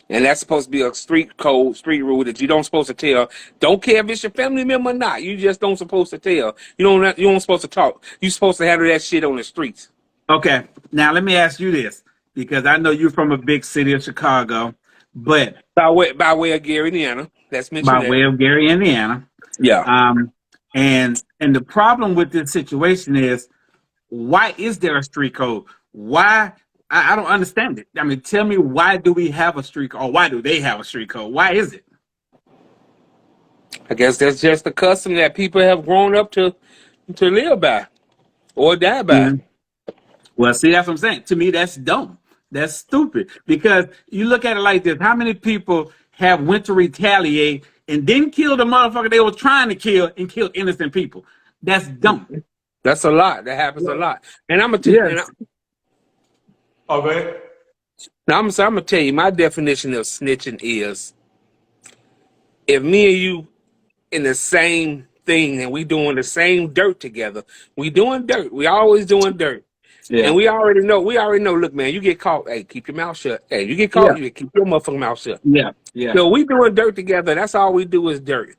And that's supposed to be a street code, street rule that you don't supposed to tell. Don't care if it's your family member or not. You just don't supposed to tell. You don't supposed to talk. You supposed to handle that shit on the streets. Okay. Now let me ask you this, because I know you're from a big city of Chicago, but by way of Gary, Indiana. That's mentioned. By way of Gary, Indiana. Yeah. And the problem with this situation is, why is there a street code? Why? I don't understand it. I mean, tell me, why do we have a street code? Or why do they have a street code? Why is it? I guess that's just a custom that people have grown up to live by or die by. Mm-hmm. Well, see, that's what I'm saying. To me, that's dumb. That's stupid. Because you look at it like this. How many people have went to retaliate and didn't kill the motherfucker they were trying to kill and kill innocent people? That's dumb. That's a lot. That happens a lot. And I'm going to tell you. Oh, go ahead. Now, I'm going to tell you, my definition of snitching is if me and you in the same thing and we doing the same dirt together, we doing dirt. We always doing dirt. Yeah. And we already know, look, man, you get caught, hey, keep your mouth shut. Hey, you get caught, you keep your motherfucking mouth shut. Yeah, yeah. So we doing dirt together. That's all we do is dirt.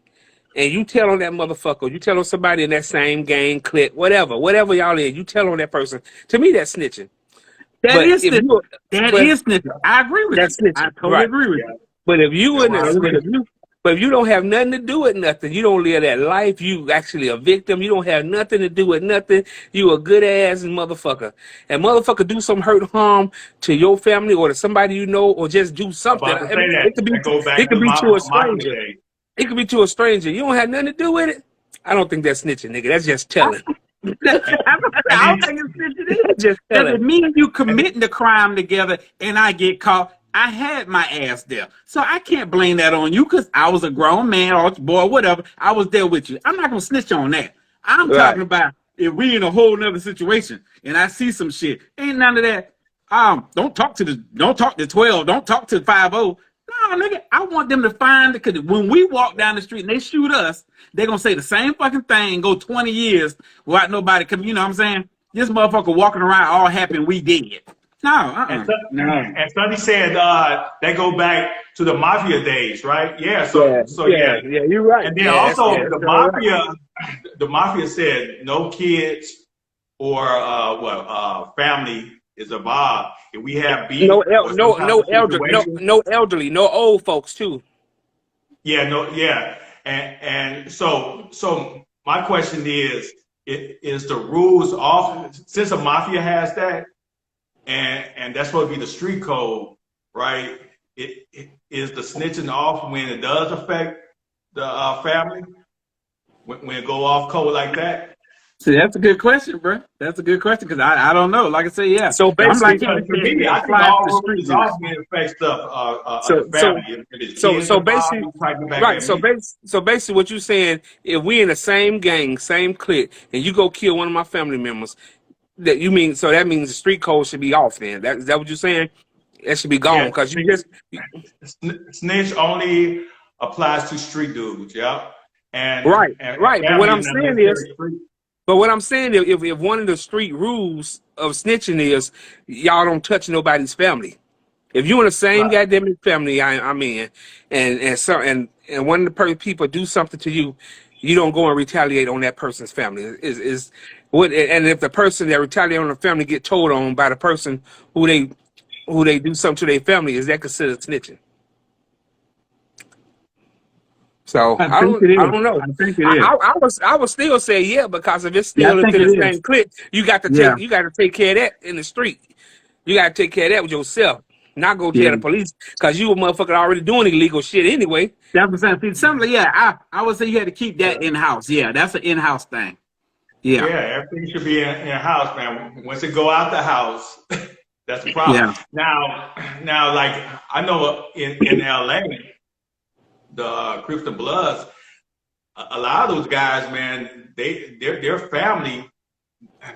And you tell on that motherfucker, you tell on somebody in that same gang, clique, whatever y'all in, you tell on that person. To me, that's snitching. That is snitching. I agree with that's you. Snitching. I totally agree with you. But if you don't have nothing to do with nothing, you don't live that life, you actually a victim, you don't have nothing to do with nothing, you a good ass motherfucker. And motherfucker do some hurt harm to your family or to somebody you know, or just do something. It could be to a stranger. It could be to a stranger. You don't have nothing to do with it. I don't think that's snitching, nigga. That's just telling. I don't think it's snitching. Just telling. If me and you committing the crime together and I get caught, I had my ass there. So I can't blame that on you because I was a grown man or boy, whatever. I was there with you. I'm not going to snitch on that. I'm talking about if we in a whole nother situation and I see some shit. Ain't none of that. Don't talk to 12. Don't talk to 50. No, nigga, I want them to find it, because when we walk down the street and they shoot us, they're going to say the same fucking thing and go 20 years without nobody coming. You know what I'm saying? This motherfucker walking around all happy and we dead. No, no. And Sonny said they go back to the mafia days, right? Yeah. Yeah, you're right. And then also the mafia said no kids or family is involved. If we have beef, no elderly, no old folks too. And so my question is the rules off since the mafia has that, and that's supposed to be the street code, right? It is the snitching off when it does affect the family when it go off code like that. See, that's a good question, bro. That's a good question because I don't know. Like I say, yeah. So basically, I think all rules off when it affects the family. So basically, right. So basically, what you're saying, if we in the same gang, same clique, and you go kill one of my family members, that means the street code should be off. Then is that what you're saying? That should be gone because you just snitch only applies to street dudes. Yeah. Right. But what I'm saying is. But what I'm saying is, if one of the street rules of snitching is y'all don't touch nobody's family. If you in the same goddamn family I'm in, and one of the people do something to you, you don't go and retaliate on that person's family. And if the person that retaliate on the family get told on by the person who they do something to their family, is that considered snitching? So I think it I is. don't know. I think it is. I would still say yeah, because if it's Yeah, I still think into it the is. same clip, you got to Yeah. take care of that in the street. You got to take care of that with yourself. Not go tell Yeah. the police because you a motherfucker already doing illegal shit anyway. That's what I'm saying. Something, yeah, I would say you had to keep that in-house. Yeah, that's an in-house thing. Yeah. Yeah, everything should be in house, man. Once it go out the house, that's the problem. Yeah. Now, like I know in LA, the Crips and Bloods, a lot of those guys, man, their family,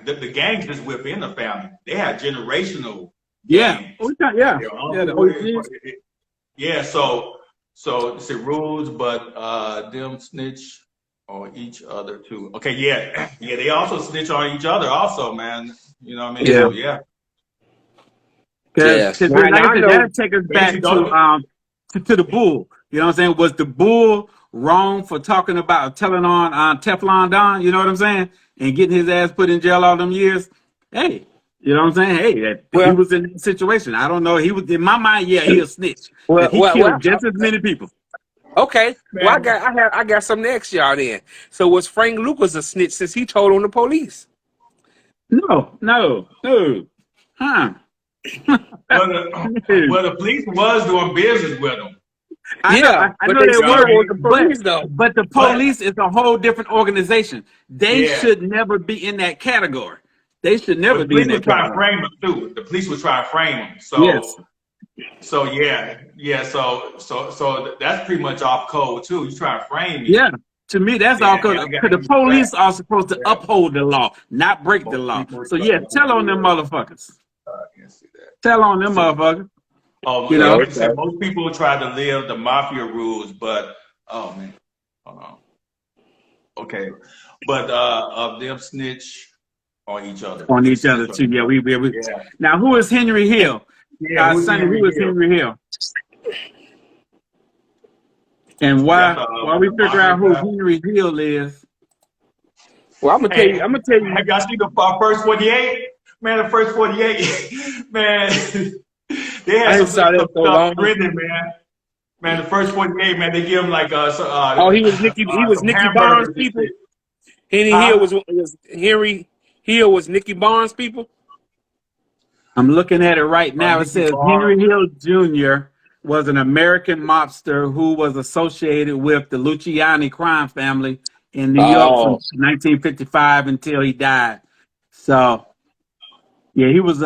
the gangs just within the family. They have generational Yeah. gangs. Yeah. Their Yeah. The uncle, OGs. yeah. So it's a rules, but them snitch on each other too. Okay, yeah. They also snitch on each other, also, man. You know what I mean? Yeah. So, yeah. Yes. Because Now, like I I said, know- that'll take us back Basically, to the bull. You know what I'm saying? Was the bull wrong for talking about telling on Teflon Don? You know what I'm saying? And getting his ass put in jail all them years. Hey, you know what I'm saying? Hey, he was in that situation. I don't know. He was in my mind. Yeah, he a snitch. Well, He killed just as many people. Okay. Man. Well, I got something next y'all then. So was Frank Lucas a snitch since he told on the police? No. Huh? well, the police was doing business with him. I know but they still were, was the police, though. but the police is a whole different organization. They Yeah. should never be in that category. They should never The be in police that was trying to category. frame him too. The police was trying to frame him. So, Yes. so yeah. So that's pretty much off code too. You trying to frame me? Yeah. To me, that's all because I gotta the give you police that. are supposed to uphold the law, not break the Most law. people So yeah, tell on them motherfuckers. I can't see that. Tell on them motherfuckers. Oh, You know? like I said, most people try to live the mafia rules, but oh man, hold on. Okay, but of them snitch on each other. On each other too. Yeah, we. Yeah. Now, who is Henry Hill? Who's Sonny, Henry who is Hill? Henry Hill? And why we figure out who Henry Hill is? Well, I'm gonna tell you. Have y'all seen the first 48? Man, the first 48, man, they I had ain't saw that some so long. stuff written, man. Man, the first 48, man, they give him like he was Nicky Barnes people. Henry Hill was Nicky Barnes people. I'm looking at it right now. It Nicky says Barnes. Henry Hill Jr. was an American mobster who was associated with the Luciani crime family in New York from 1955 until he died. So, yeah, he was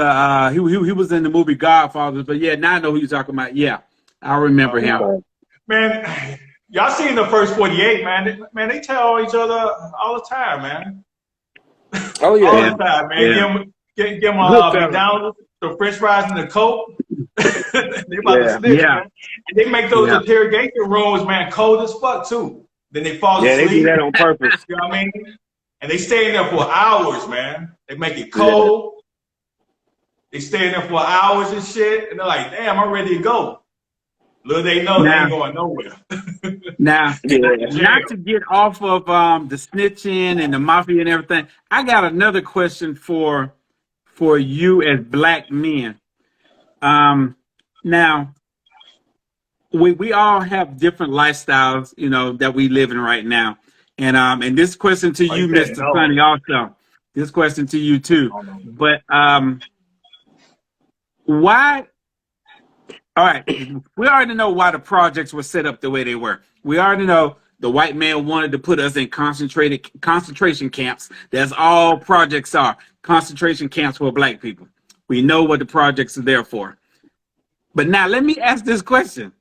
he was in the movie Godfather. But yeah, now I know who you're talking about. Yeah, I remember him. Man, y'all seen the first 48, man. Man, they tell each other all the time, man. Oh yeah, all the time, man. Yeah. Give them Good fella. McDonald's, the French fries, and the Coke. They about to snitch, Yeah. man. And they make those interrogation rooms, man, cold as fuck too. Then they fall Yeah, asleep. they do that on purpose. You know what I mean? And they stay in there for hours, man. They make it cold. They stay in there for hours and shit. And they're like, damn, I'm ready to go. Little they know they ain't going nowhere. Now, not to get off of the snitching and the mafia and everything, I got another question for you as black men. Now, we all have different lifestyles, you know, that we live in right now. And this question to you, Mr. Sonny, also. This question to you too. But why? All right, we already know why the projects were set up the way they were. We already know the white man wanted to put us in concentration camps. That's all projects are. Concentration camps for black people. We know what the projects are there for. But now let me ask this question.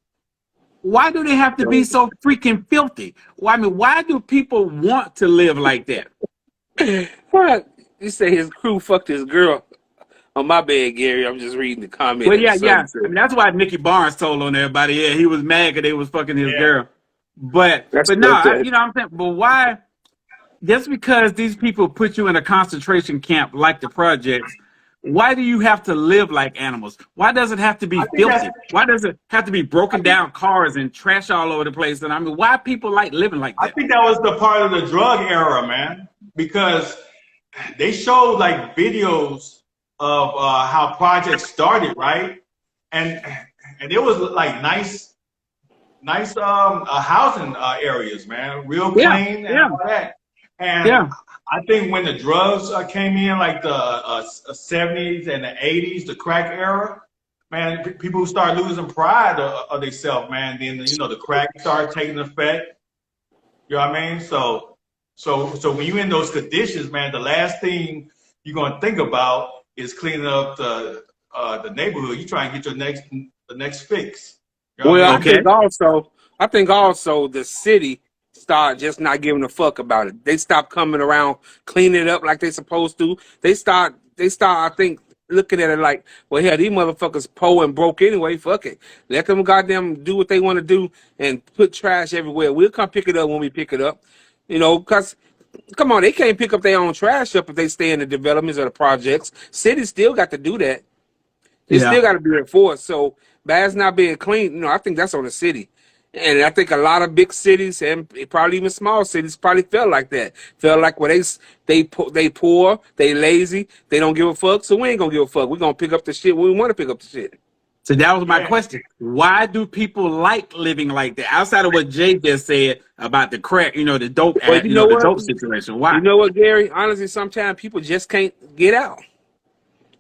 Why do they have to be so freaking filthy? Well, I mean, why do people want to live like that? What? You say his crew fucked his girl on my bed, Gary. I'm just reading the comment. Well, yeah. I mean, that's why Nicky Barnes told on everybody. Yeah, he was mad because they was fucking his girl. But no, you know what I'm saying? But why? Just because these people put you in a concentration camp like the projects, why do you have to live like animals? Why does it have to be filthy? Why does it have to be broken down cars and trash all over the place? And I mean, why people like living like that? I think that was the part of the drug era, man, because they showed like videos of how projects started, right? And it was like nice housing areas, man, real clean and all that. And I think when the drugs came in, like the 70s and the 80s, the crack era, man, people start losing pride of themselves, man. Then the crack started taking effect. You know what I mean? So when you're in those conditions, man, the last thing you're gonna think about is cleaning up the neighborhood. You try and get the next fix. You know Well, what I mean? I think also the city start just not giving a fuck about it. They stop coming around cleaning it up like they supposed to. They start I think looking at it like, well, hell, these motherfuckers poor and broke anyway. Fuck it. Let them goddamn do what they want to do and put trash everywhere. We'll come pick it up when we pick it up. Because, come on, they can't pick up their own trash up if they stay in the developments or the projects. Cities still got to do that. They still got to be enforced. So, bags not being clean, I think that's on the city. And I think a lot of big cities and probably even small cities probably felt like that. Felt like, well, they poor, they lazy, they don't give a fuck, so we ain't gonna give a fuck. We're gonna pick up the shit when we want to pick up the shit. So that was my question. Why do people like living like that? Outside of what Jay just said about the crack, the dope, the dope situation. Why? You know what, Gary? Honestly, sometimes people just can't get out.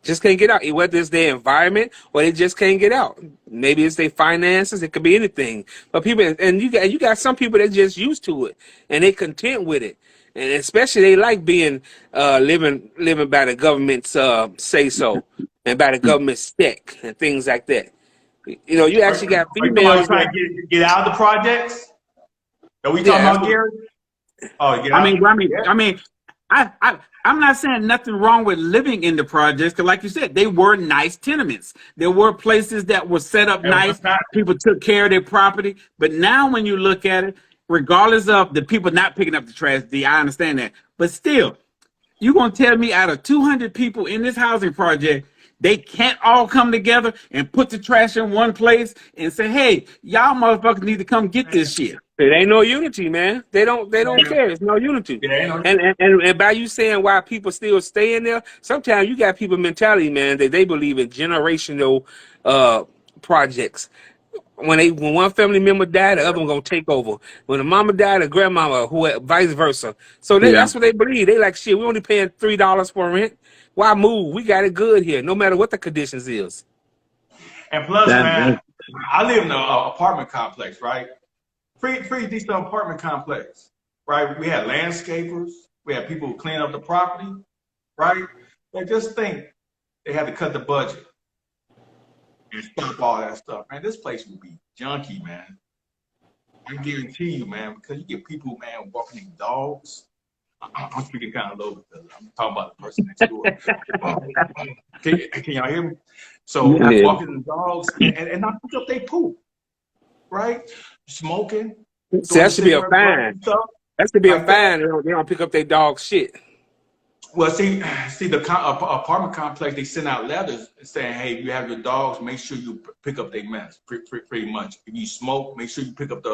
Just can't get out. Whether it's their environment or they just can't get out. Maybe it's their finances. It could be anything. But people, and you got some people that just used to it and they content with it. And especially they like being living by the government's say so and by the government's stick and things like that. You actually got females trying to get out of the projects. Are we talking about Gary? Oh, yeah. I'm not saying nothing wrong with living in the projects, because like you said, they were nice tenements. There were places that were set up nice. People took care of their property. But now when you look at it, regardless of the people not picking up the trash, I understand that. But still, you're going to tell me out of 200 people in this housing project, they can't all come together and put the trash in one place and say, hey, y'all motherfuckers need to come get this shit. It ain't no unity, man. They don't care. It's no unity. And by you saying why people still stay in there, sometimes you got people mentality, man, that they believe in generational projects. When one family member died, the other one gonna take over. When the mama died, the grandmama, vice versa. So that's what they believe. They like, shit, we only paying $3 for rent. Why move? We got it good here, no matter what the conditions is. And plus, man, I live in an apartment complex, right? Pretty decent apartment complex, right? We had landscapers. We had people who clean up the property, right? They just think they had to cut the budget and stop all that stuff. Man, this place would be junky, man. I guarantee you, man, because you get people, man, walking their dogs. I'm speaking kind of low because I'm talking about the person next door. Can y'all hear me? So walking the dogs and not pick up their poop, right? Smoking. See, that should be a fine. That should be a fine. They don't pick up their dog shit. Well, see, the apartment complex, they send out letters saying, hey, if you have your dogs, make sure you pick up their mess, pretty much. If you smoke, make sure you pick up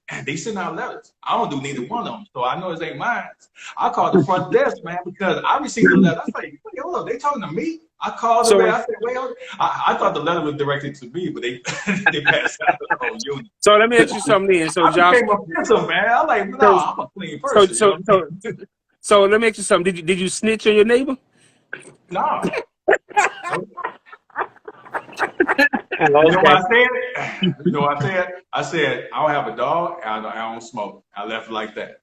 and they send out letters. I don't do neither one of them, so I know it ain't mine. I called the front desk, man, because I received the letter. I was like, hold up, they talking to me? I called them, I said, well, I thought the letter was directed to me, but they passed out the whole unit. So let me ask you something then. So, Josh, became offensive, man. I'm like, no, I'm a clean person. So let me ask you something. Did you snitch on your neighbor? No. You know what I said? You know what I said? I said, I don't have a dog, I don't smoke. I left it like that.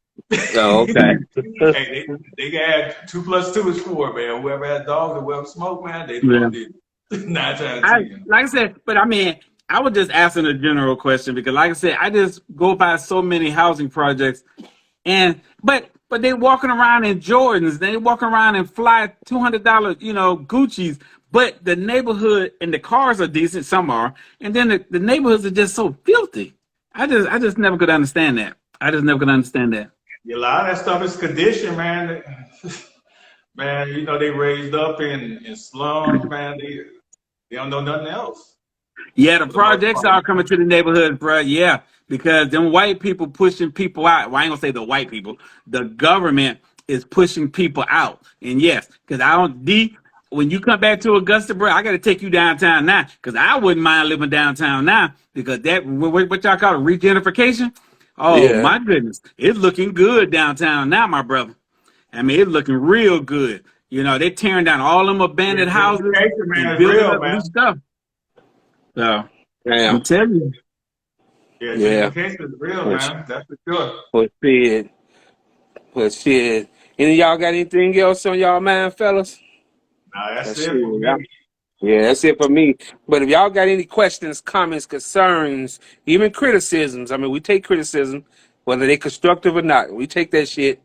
Oh, okay. Hey, they got 2 + 2 is 4, man. Whoever has dogs or whoever smoke, man, they did it. 9 times 10. Like I said, but I mean, I was just asking a general question because, like I said, I just go by so many housing projects, and but they walking around in Jordans, they walking around in fly $200, Gucci's, but the neighborhood and the cars are decent, some are, and then the neighborhoods are just so filthy. I just never could understand that. A lot of that stuff is conditioned, man. Man, they raised up in slums, man. They don't know nothing else. Yeah, the projects are coming to the neighborhood, bro. Yeah, because them white people pushing people out. Well, I ain't gonna say the white people. The government is pushing people out. And yes, because when you come back to Augusta, bro, I got to take you downtown now, because I wouldn't mind living downtown now, because that what y'all call it, regentrification. Oh Yeah. my goodness, it's looking good downtown now, my brother. I mean, it's looking real good. You know, they're tearing down all them abandoned houses Gentrification, man, and is building real, up new man. stuff. So Damn. I'm telling you, Yeah, Yeah. gentrification is real, Which- man. That's for sure. But shit. Any of y'all got anything else on y'all mind, fellas? Nah, that's That it shit, for yeah. me. Yeah, that's it for me. But if y'all got any questions, comments, concerns, even criticisms, I mean, we take criticism, whether they constructive or not. We take that shit.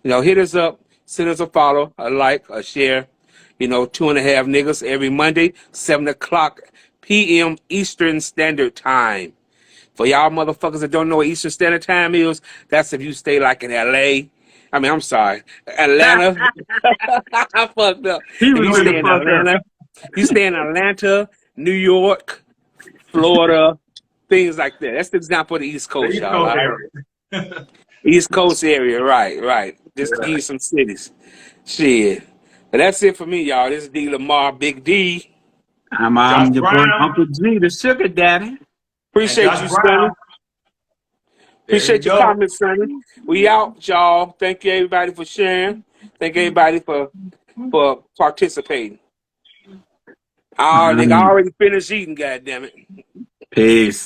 You know, hit us up, send us a follow, a like, a share. You know, 2.5 Niggas every Monday, 7 o'clock p.m. Eastern Standard Time. For y'all motherfuckers that don't know what Eastern Standard Time is, that's if you stay like in LA. I mean, I'm sorry, Atlanta. I fucked up. he If was you really stay in fucked up. Atlanta, you stay in Atlanta, New York, Florida, things like that. That's the example of the East The Coast, East y'all. Coast All right? area. East Coast area, right. Just to give you some cities. Shit. But that's it for me, y'all. This is D. Lamar, Big D. Josh I'm your boy, Brown Uncle G, the sugar daddy. and Appreciate you, Josh Sonny. Brown. There you Appreciate your go. comments, Sonny. We out, y'all. Thank you, everybody, for sharing. Thank you, everybody, for participating. Oh, nigga, I already finished eating, goddammit. Peace.